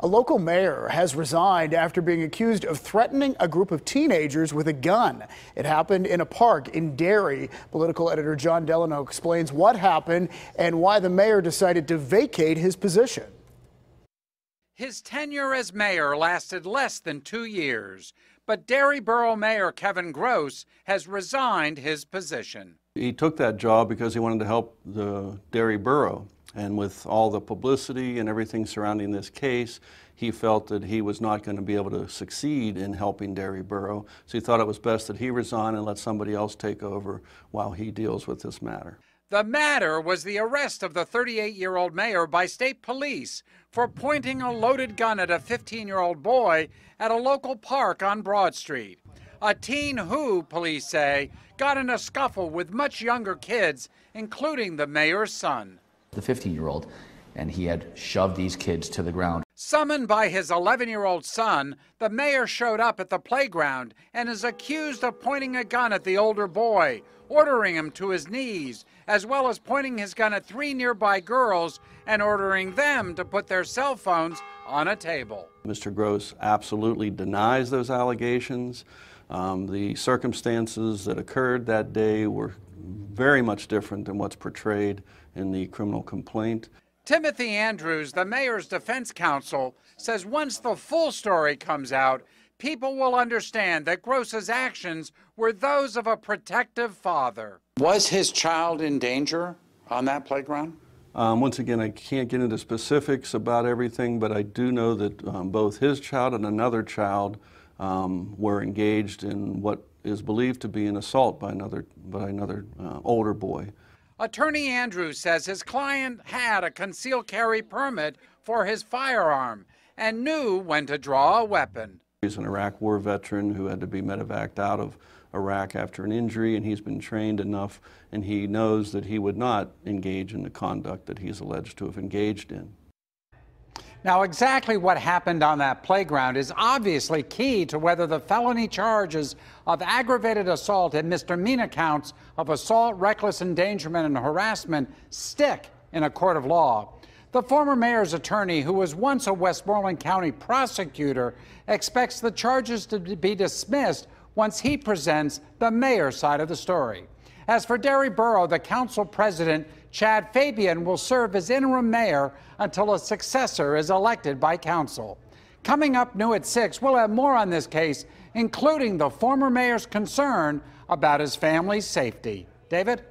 A local mayor has resigned after being accused of threatening a group of teenagers with a gun. It happened in a park in Derry. Political editor John Delano explains what happened and why the mayor decided to vacate his position. His tenure as mayor lasted less than 2 years, but Derry Borough Mayor Kevin Gross has resigned his position. He took that job because he wanted to help the Derry Borough. And with all the publicity and everything surrounding this case, he felt that he was not going to be able to succeed in helping Derry Borough. So he thought it was best that he resign and let somebody else take over while he deals with this matter. The matter was the arrest of the 38-year-old mayor by state police for pointing a loaded gun at a 15-year-old boy at a local park on Broad Street. A teen who, police say, got in a scuffle with much younger kids, including the mayor's son. The 15-year-old, and he had shoved these kids to the ground. Summoned by his 11-year-old son, the mayor showed up at the playground and is accused of pointing a gun at the older boy, ordering him to his knees, as well as pointing his gun at 3 nearby girls and ordering them to put their cell phones on a table. Mr. Gross absolutely denies those allegations. The circumstances that occurred that day were very much different than what's portrayed in the criminal complaint. Timothy Andrews, the mayor's defense counsel, says once the full story comes out, people will understand that Gross's actions were those of a protective father. Was his child in danger on that playground? Once again, I can't get into specifics about everything, but I do know that both his child and another child were engaged in what is believed to be an assault by another older boy. Attorney Andrews says his client had a concealed carry permit for his firearm and knew when to draw a weapon. He's an Iraq War veteran who had to be medevaced out of Iraq after an injury, and he's been trained enough, and he knows that he would not engage in the conduct that he's alleged to have engaged in. Now, exactly what happened on that playground is obviously key to whether the felony charges of aggravated assault and misdemeanor counts of assault, reckless endangerment, and harassment stick in a court of law. The former mayor's attorney, who was once a Westmoreland County prosecutor, expects the charges to be dismissed once he presents the mayor's side of the story. As for Derry Borough, the council president, Chad Fabian, will serve as interim mayor until a successor is elected by council. Coming up new at 6, we'll have more on this case, including the former mayor's concern about his family's safety. David?